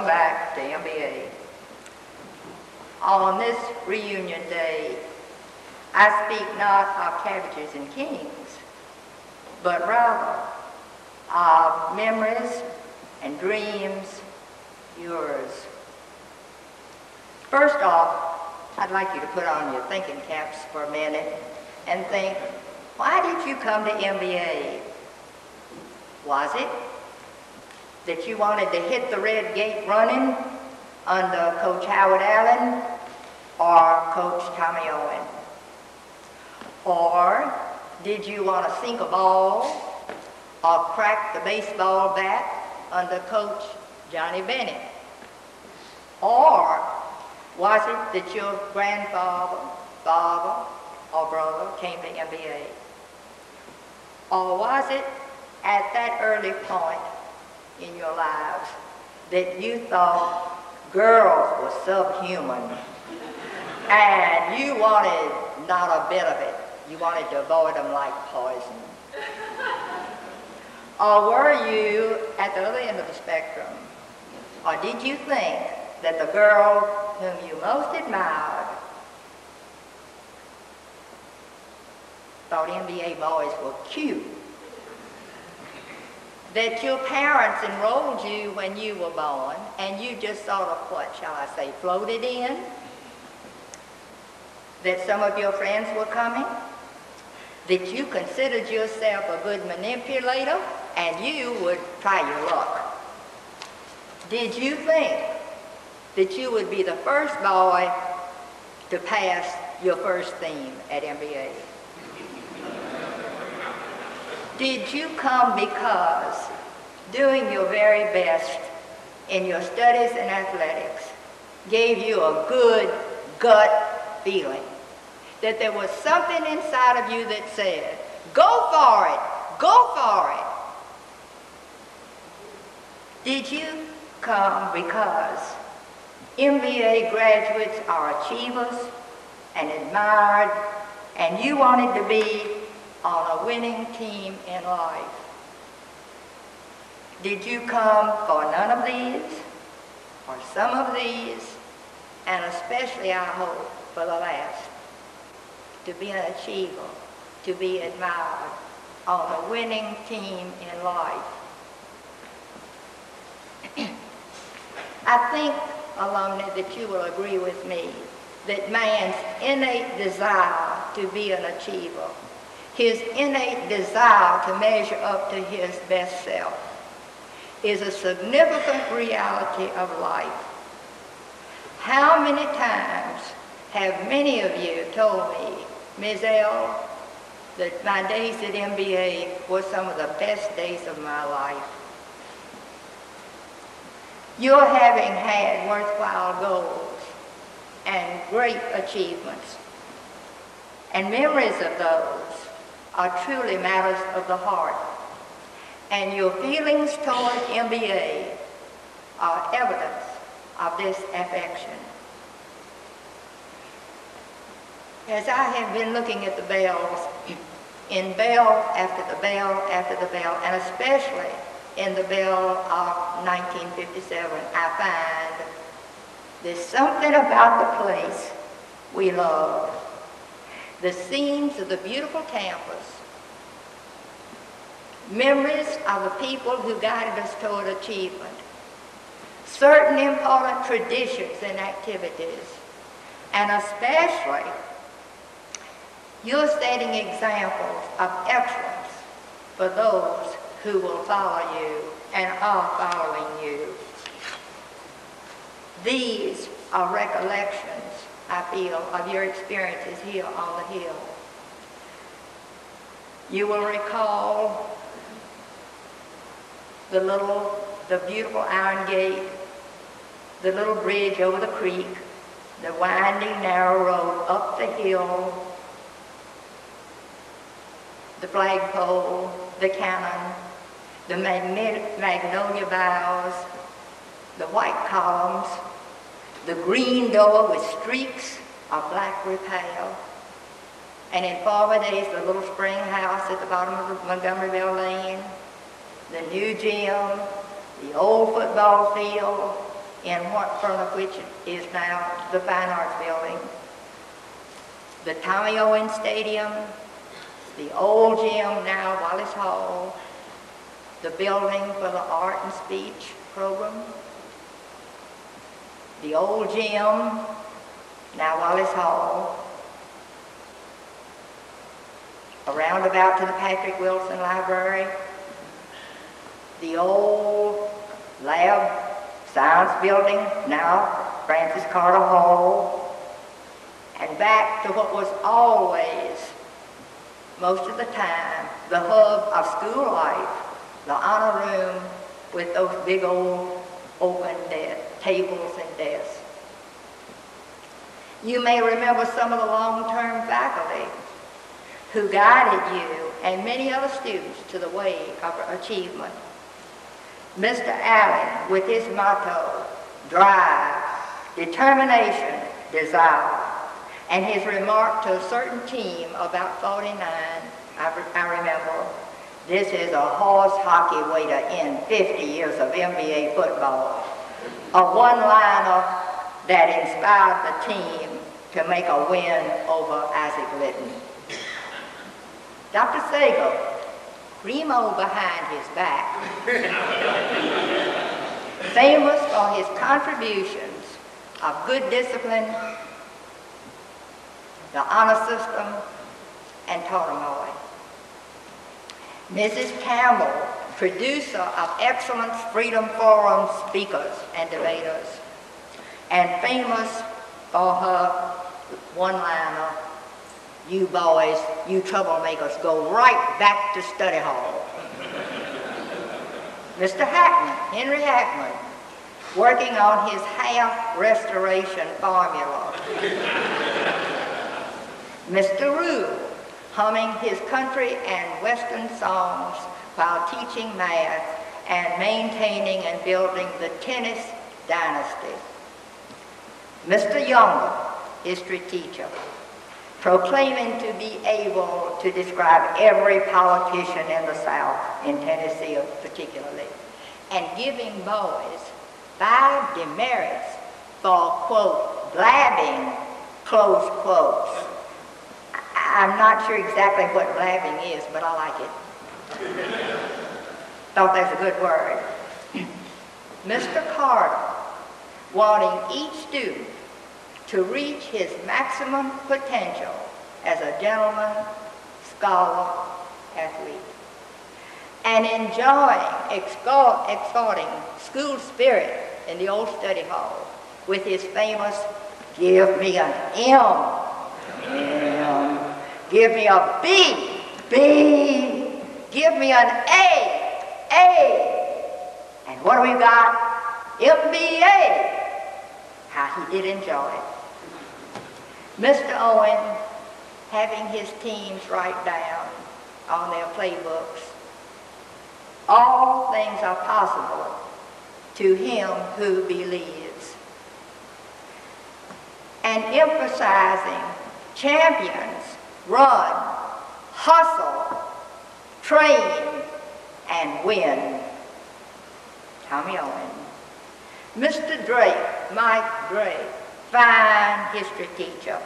welcome back to MBA. On this reunion day, I speak not of cabbages and kings, but rather of memories and dreams, yours. First off, I'd like you to put on your thinking caps for a minute and think, why did you come to MBA? Was it that you wanted to hit the red gate running under Coach Howard Allen or Coach Tommy Owen? Or did you want to sink a ball or crack the baseball bat under Coach Johnny Bennett? Or was it that your grandfather, father, or brother came to MBA? Or was it at that early point in your lives that you thought girls were subhuman and you wanted not a bit of it? You wanted to avoid them like poison. Or were you at the other end of the spectrum? Or did you think that the girl whom you most admired thought MBA boys were cute? That your parents enrolled you when you were born and you just sort of, what shall I say, floated in? That some of your friends were coming? That you considered yourself a good manipulator and you would try your luck? Did you think that you would be the first boy to pass your first theme at MBA? Did you come because doing your very best in your studies and athletics gave you a good gut feeling? That there was something inside of you that said, go for it, go for it? Did you come because MBA graduates are achievers and admired, and you wanted to be on a winning team in life? Did you come for none of these, or some of these, and especially, I hope, for the last? To be an achiever, to be admired on a winning team in life. I think, alumni, that you will agree with me that man's innate desire to be an achiever, his innate desire to measure up to his best self, is a significant reality of life. How many times have many of you told me, Ms. L., that my days at MBA were some of the best days of my life? You're having had worthwhile goals and great achievements, and memories of those are truly matters of the heart, and your feelings toward MBA are evidence of this affection. As I have been looking at the bells, in bell after the bell after the bell, and especially in the bell of 1957, I find there's something about the place we love. The scenes of the beautiful campus, memories of the people who guided us toward achievement, certain important traditions and activities, and especially you're setting examples of excellence for those who will follow you and are following you. These are recollections, I feel, of your experiences here on the Hill. You will recall the beautiful iron gate, the little bridge over the creek, the winding narrow road up the hill, the flagpole, the cannon, the magnolia boughs, the white columns, the green door with streaks of black repale, and in former days the little spring house at the bottom of the Montgomery Lane, the new gym, the old football field, in front of which is now the Fine Arts Building, the Tommy Owens Stadium, the old gym, now Wallace Hall, the building for the art and speech program, the old gym, now Wallace Hall, a roundabout to the Patrick Wilson Library, the old lab science building, now Francis Carter Hall, and back to what was always, most of the time, the hub of school life, the honor room with those big old open tables and desks. You may remember some of the long-term faculty who guided you and many other students to the way of achievement. Mr. Allen, with his motto, drive, determination, desire, and his remark to a certain team about 49, I remember, this is a horse hockey way to end 50 years of NBA football. A one-liner that inspired the team to make a win over Isaac Litton. Dr. Sager, primo behind his back, famous for his contributions of good discipline, the honor system, and Totemoy. Mrs. Campbell, producer of excellent Freedom Forum speakers and debaters, and famous for her one-liner, you boys, you troublemakers, go right back to study hall. Mr. Hackman, Henry Hackman, working on his half restoration formula. Mr. Rule, humming his country and western songs while teaching math and maintaining and building the tennis dynasty. Mr. Younger, history teacher, proclaiming to be able to describe every politician in the South, in Tennessee particularly, and giving boys 5 demerits for, quote, blabbing, close quotes. I'm not sure exactly what blabbing is, but I like it. Thought that's a good word. Mr. Carter, wanting each student to reach his maximum potential as a gentleman, scholar, athlete, and enjoying exalting school spirit in the old study hall with his famous, give me an M, give me a B, give me an A, and what do we got? MBA. How he did enjoy it. Mr. Owen, having his teams write down on their playbooks, all things are possible to him who believes. And emphasizing champions, run, hustle, train, and win. Tommy Owen. Mr. Drake, Mike Drake, fine history teacher,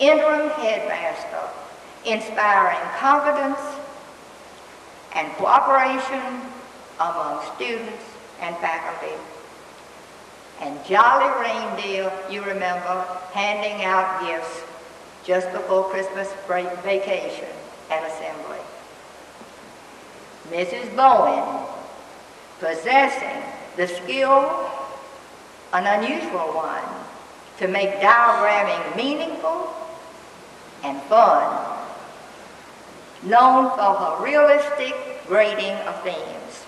interim headmaster, inspiring confidence and cooperation among students and faculty. And Jolly Reindeer, you remember, handing out gifts just before Christmas break vacation at assembly. Mrs. Bowen, possessing the skill, an unusual one, to make diagramming meaningful and fun, known for her realistic grading of themes.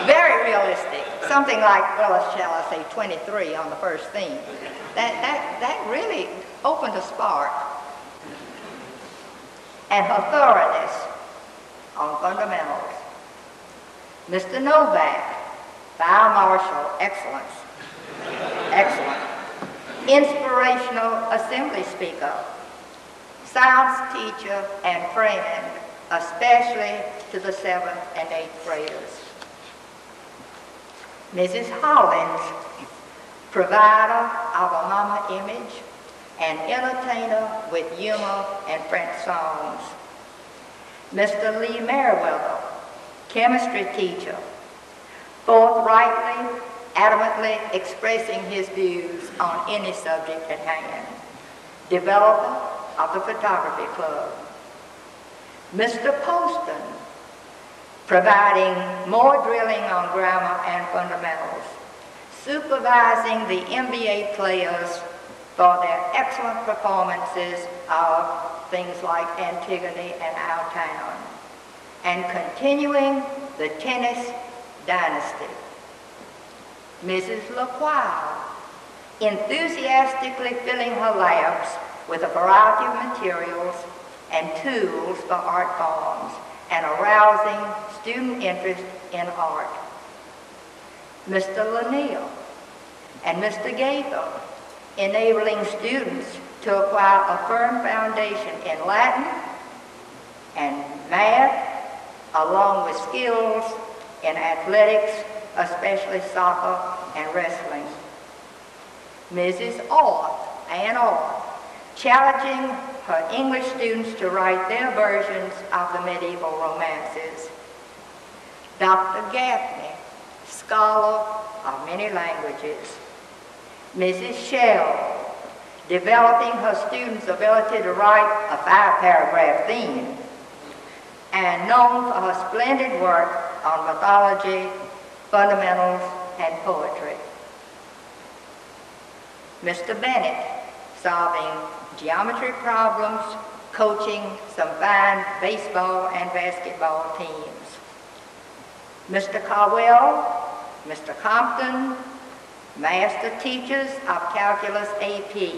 Very realistic, something like, well, shall I say 23 on the first theme. That really opened a spark. And her thoroughness on fundamentals. Mr. Novak, fire marshal, excellence, excellent. Inspirational assembly speaker, science teacher and friend, especially to the 7th and 8th graders. Mrs. Hollins, provider of a mama image and entertainer with humor and French songs. Mr. Lee Merriweather, chemistry teacher, forthrightly, adamantly expressing his views on any subject at hand, developer of the photography club. Mr. Poston, providing more drilling on grammar and fundamentals, supervising the NBA players for their excellent performances of things like Antigone and Our Town, and continuing the tennis dynasty. Mrs. LaQuile, enthusiastically filling her labs with a variety of materials and tools for art forms and arousing student interest in art. Mr. Lanier and Mr. Gaither, enabling students to acquire a firm foundation in Latin and math, along with skills in athletics, especially soccer and wrestling. Mrs. Ann Orth, challenging her English students to write their versions of the medieval romances. Dr. Gaffney, scholar of many languages. Mrs. Shell, developing her students' ability to write a 5-paragraph theme, and known for her splendid work on mythology, fundamentals, and poetry. Mr. Bennett, solving geometry problems, coaching some fine baseball and basketball teams. Mr. Caldwell, Mr. Compton, master teachers of calculus AP,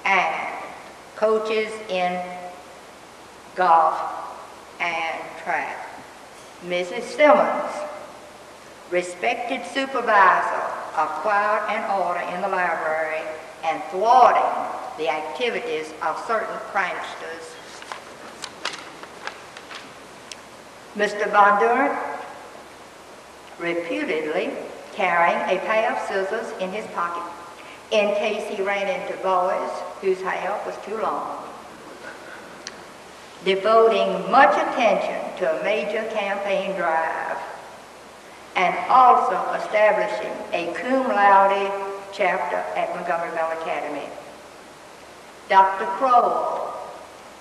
and coaches in golf and track. Mrs. Simmons, respected supervisor of quiet and order in the library and thwarting the activities of certain pranksters. Mr. Von Durant, reputedly carrying a pair of scissors in his pocket in case he ran into boys whose hair was too long. Devoting much attention to a major campaign drive, and also establishing a cum laude chapter at Montgomery Academy. Dr. Crowell,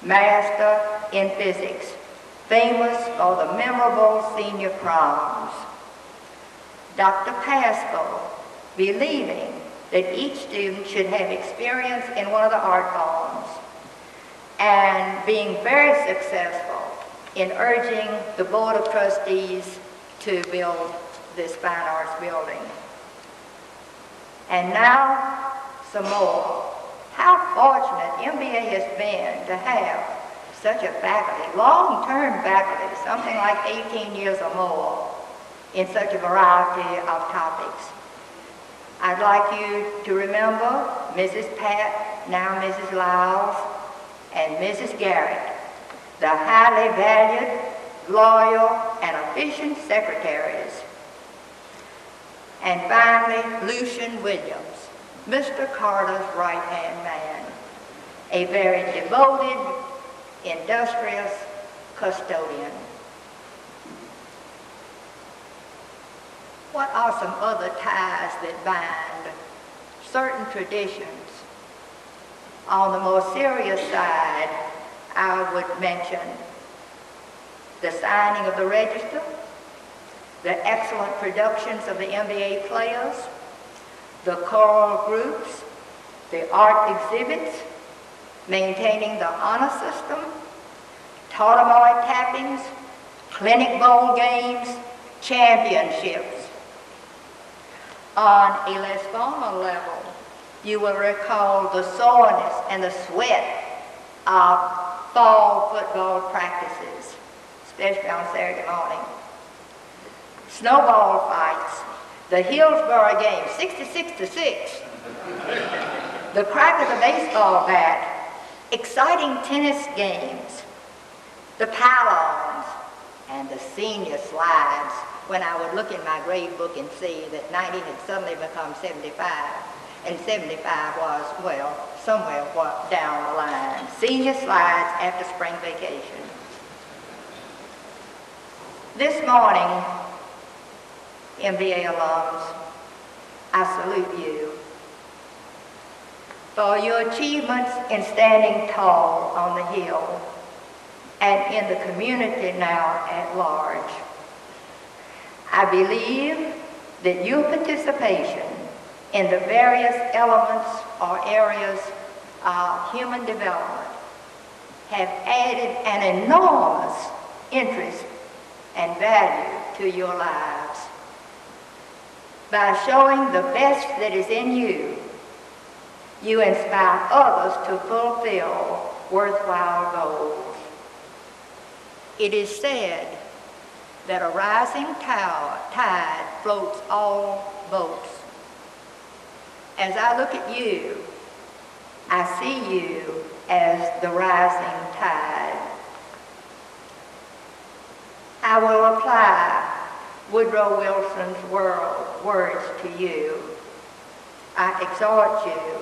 master in physics, famous for the memorable senior proms. Dr. Pascoe, believing that each student should have experience in one of the art forms, and being very successful in urging the Board of Trustees to build this fine arts building. And now, some more. How fortunate MBA has been to have such a faculty, long-term faculty, something like 18 years or more, in such a variety of topics. I'd like you to remember Mrs. Pat, now Mrs. Lyles, and Mrs. Garrett, the highly valued, loyal, and efficient secretaries. And finally, Lucian Williams, Mr. Carter's right-hand man, a very devoted, industrious custodian. What are some other ties that bind certain traditions? On the more serious side, I would mention the signing of the register, the excellent productions of the NBA players, the choral groups, the art exhibits, maintaining the honor system, Tartamoy tappings, clinic bowl games, championships. On a less formal level, you will recall the soreness and the sweat of fall football practices, especially on Saturday morning. Snowball fights, the Hillsborough game, 66-6. The crack of the baseball bat, exciting tennis games, the pylons, and the senior slides when I would look in my grade book and see that 90 had suddenly become 75, and 75 was, well, somewhere down the line. Senior slides after spring vacation. This morning, MBA alums, I salute you for your achievements in standing tall on the Hill and in the community now at large. I believe that your participation in the various elements or areas of human development have added an enormous interest and value to your lives. By showing the best that is in you, you inspire others to fulfill worthwhile goals. It is said that a rising tide floats all boats. As I look at you, I see you as the rising tide. I will apply Woodrow Wilson's words to you. I exhort you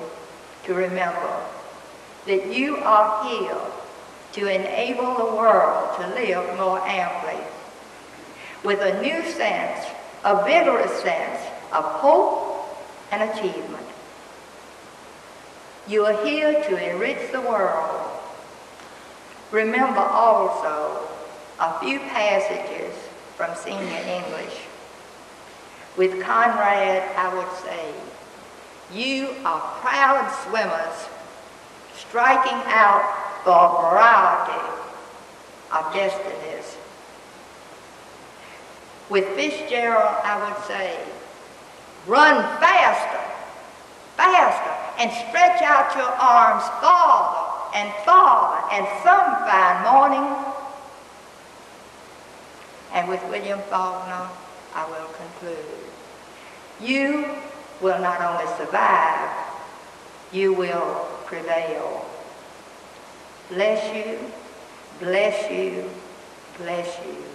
to remember that you are here to enable the world to live more amply with a new sense, a vigorous sense of hope and achievement. You are here to enrich the world. Remember also a few passages from senior English. With Conrad, I would say, you are proud swimmers striking out for a variety of destinies. With Fitzgerald, I would say, run faster, faster, and stretch out your arms farther and farther, and some fine morning. And with William Faulkner, I will conclude. You will not only survive, you will prevail. Bless you, bless you, bless you.